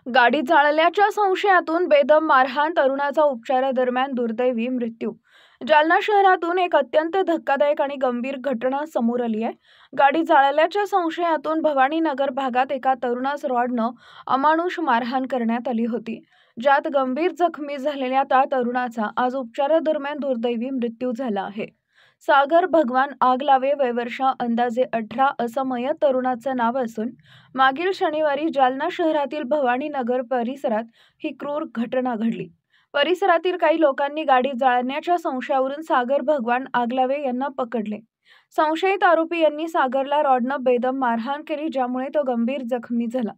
गाडी जाळल्याच्या संशयातून बेदम मारहाण, तरुणाचा उपचारादरम्यान दुर्दैवी मृत्यू। जालना शहरातून एक अत्यंत धक्कादायक आणि गंभीर घटना समोर आली आहे। गाडी जाळल्याच्या संशयातून भवानीनगर भागात एका तरुणास रॉडनं अमानुष मारहाण करण्यात आली होती, ज्यात गंभीर जखमी झालेल्या त्या तरुणाचा आज उपचारादरम्यान दुर्दैवी मृत्यू झाला आहे। सागर भगवान आगलावे, वय वर्ष अंदाजे 18 असं मयत तरुणाचं नाव असून मागील शनिवारी जालना शहरातील भवानीनगर परिसरात ही क्रूर घटना घडली। परिसरातील काही लोकांनी गाडी जाळण्याच्या संशयावरून सागर भगवान आगलावे यांना पकडले। संशयित आरोपी यांनी सागरला रॉडनं बेदम मारहाण केली, ज्यामुळे तो गंभीर जखमी झाला।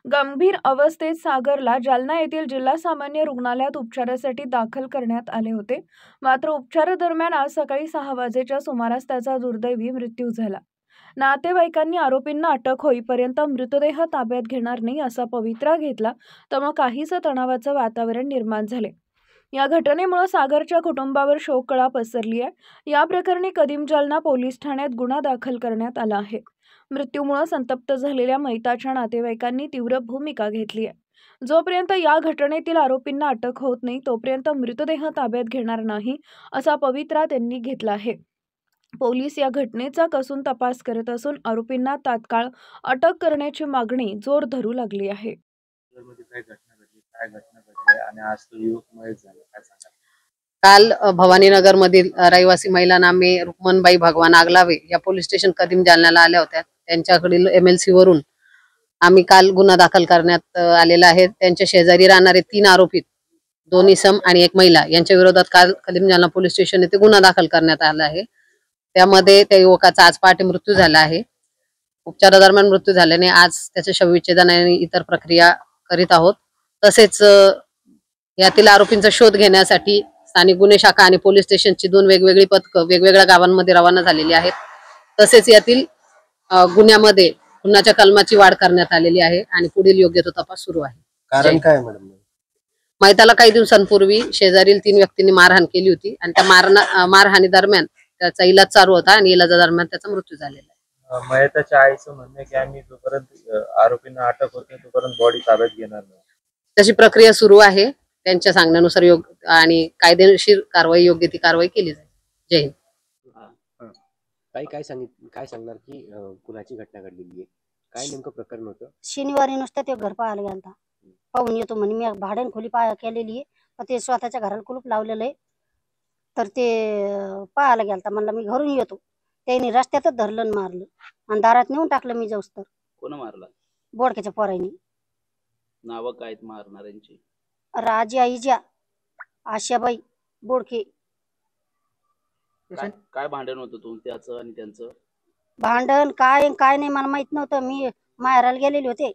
गंभीर अवस्थेत सागरला जालना येथील जिल्हा सामान्य रुग्णालयात उपचारासाठी दाखल करण्यात आले होते, मात्र उपचारादरम्यान आज सकाळी 6 वाजेच्या सुमारास त्याचा दुर्दैवी मृत्यू झाला। नातेवाईकांनी आरोपींना अटक होईपर्यंत मृतदेह ताब्यात घेणार नाही असा पवित्रा घेतला, त्यामुळे काहीच तणावाचं वातावरण निर्माण झाले। या घटनेमुळे सागरच्या कुटुंबावर शोककळा पसरली आहे। या प्रकरणी कदीम जालना पोलीस ठाण्यात गुन्हा दाखल करण्यात आला आहे। मृत्यूमुळे संतप्त झालेल्या मयताच्या नातेवाईकांनी तीव्र भूमिका घेतली आहे। जोपर्यंत या घटनेतील आरोपींना अटक होत नाही तोपर्यंत मृतदेह ताब्यात घेणार नाही असा पवित्रा त्यांनी घेतला आहे। पोलीस या घटनेचा कसून तपास करत असून आरोपींना तात्काळ अटक करण्याची मागणी जोर धरू लागली आहे। काल भवानीनगर मधील रहिवासी महिला नामे रुक्मनबाई भगवान आगलावे या पोलीस स्टेशन कदीम जालन्याला आल्या होत्या। त्यांच्याकडील MLC वरून आम्ही काल गुन्हा दाखल करण्यात आलेला आहे। त्यांच्या शेजारी राहणारे 3 आरोपी, 2 इसम आणि 1 महिला यांच्या विरोधात काल कदीम जालना पोलीस स्टेशन येथे गुन्हा दाखल करण्यात आला आहे। त्यामध्ये त्या युवकाचा आज पहाटे मृत्यू झाला आहे। उपचारादरम्यान मृत्यू झाल्याने आज त्याचे शवविच्छेदन आणि इतर प्रक्रिया करीत आहोत। तसेच यातील आरोपींचा शोध घेण्यासाठी स्थानिक गुन्हे शाखा आणि पोलीस स्टेशनची 2 वेगवेगळी पथकं वेगवेगळ्या गावांमध्ये रवाना झालेली आहेत। तसेच यातील गुन्ह्यामध्ये गुन्ह्याच्या कलमाची वाढ करण्यात आलेली आहे आणि पुढील योग्य तो तपास सुरू आहे। कारण काय मॅडम? मैताला काही दिवसांपूर्वी शेजारील 3 व्यक्तींनी मारहाण केली होती आणि त्या मारहाणी दरम्यान त्याचा इलाज चालू होता आणि इलाजादरम्यान त्याचा मृत्यू झालेला आहे। मयताच्या आईचं म्हणणं की आम्ही जोपर्यंत आरोपींना अटक होत नाही तोपर्यंत बॉडी ताब्यात घेणार नाही। तशी प्रक्रिया सुरू आहे। त्यांच्या सांगण्यानुसार योग्य आणि कायदेशीर कारवाई योग्य ती कारवाई केली जाईल। जय हिंद। काय सांगणार की कुणाची घटना घडलेली आहे, काय नेमकं प्रकरण होतं? शनिवारी नुसतं ते घर पाहायला गेलता, पाहून येतो म्हणे। मी भाड्याने खोली केलेली आहे, पण ते स्वतःच्या घराला कुलूप लावलेलं आहे, तर ते पाहायला गेलता। म्हणलं मी घरून येतो, त्यांनी रस्त्यातच धरलं आणि मारलं आणि दारात नेऊन टाकलं। मी जाऊस तर कोण मारला? बोडक्याच्या पोरांनी। नाव काय मारणाऱ्यांची? राजा इजा, आशाबाई बोडके। काय भांडण होतं तुमचं आणि त्यांचं? भांडण काय नाही मला माहित नव्हतं। मी माहेराला गेलेले होते,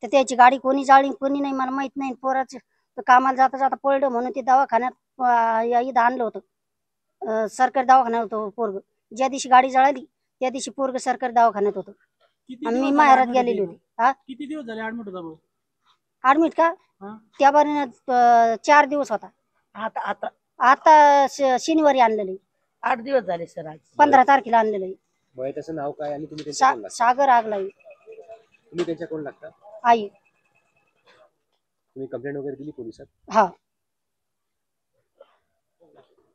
तर त्याची गाडी कोणी जाळली कोणी नाही मला माहित नाही। पोराचं कामाला जाता जाता पडलं म्हणून ते दवाखान्यात इथं आणलं होतं। सरकारी दवाखान्यात होतं पोरग। ज्या दिवशी गाडी जळाली त्या दिवशी पोरग सरकारी दवाखान्यात होतं आणि मी माहेरात गेलेली होती। किती दिवस झाले ऍडमिट होता भाऊ? ऍडमिट का? त्या बारीनं 4 दिवस होता। आता शनिवारी आणलेलं आहे। 8 दिवस झाले सर। आज 15 तारखेला आणलेलं आहे। मयताचं नाव काय आणि तुम्ही त्यांच्या कोण लागता? सागर आगलावे। तुम्ही त्यांच्या कोण लागता? आई। तुम्ही कंप्लेंट वगैरे दिली पोलिसात? हा।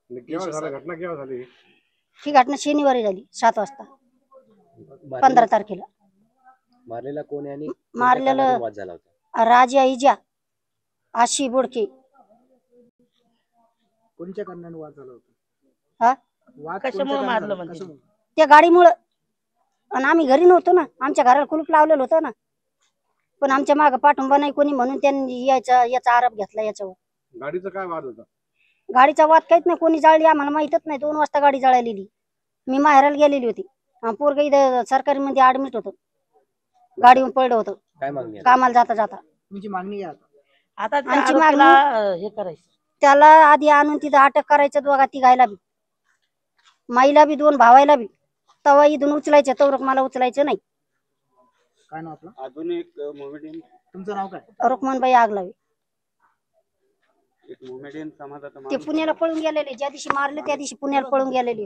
घटना केव्हा झाली? ही घटना शनिवारी झाली 7 वाजता 15 तारखेला। मारलेला कोण आहे आणि मारलेलं वाद झाला होता? राजा इजा, आशी बोडके। कोणत्या कारणाने वाद झाला होता? हा, वाद कशामुळे मारलं म्हणजे? त्या गाडीमुळे। आणि आम्ही घरी नव्हतो ना, आमच्या घराला कुलूप लावलेलं होतं ना, पण आमच्या मागे पाठिंबा नाही कोणी, म्हणून त्यांनी याचा आरोप घेतला याच्यावर। गाडीचा काय वाद होता? गाडीचा वाद काहीच नाही, कोणी जाळली आम्हाला माहितच नाही। 2 वाजता गाडी जळालेली, मी माहेराला गेलेली होती। पोरग इथं सरकारी मध्ये ऍडमिट होतं, गाडीवर पडलं होतं काय मागणी आहे? कामाला जाता जाता। तुमची मागणी आहे आता आमची मागणी हे करायचं, त्याला आधी आणून तिथं अटक करायचं, दोघा तिघायला बी, माईला बी, 2 भावायला बी। तवा इथून उचलायचं, तवरक मला उचलायचं नाही। काय नाव आपलं? अजून एक मोमेडियन, तुमचं नाव काय? रुक्मनबाई आगलावे। एक मोमेडियन समाजाचा ते पुण्याला पळून गेलेले, ज्या दिवशी मारले त्या दिवशी पुण्याला पळून गेलेले।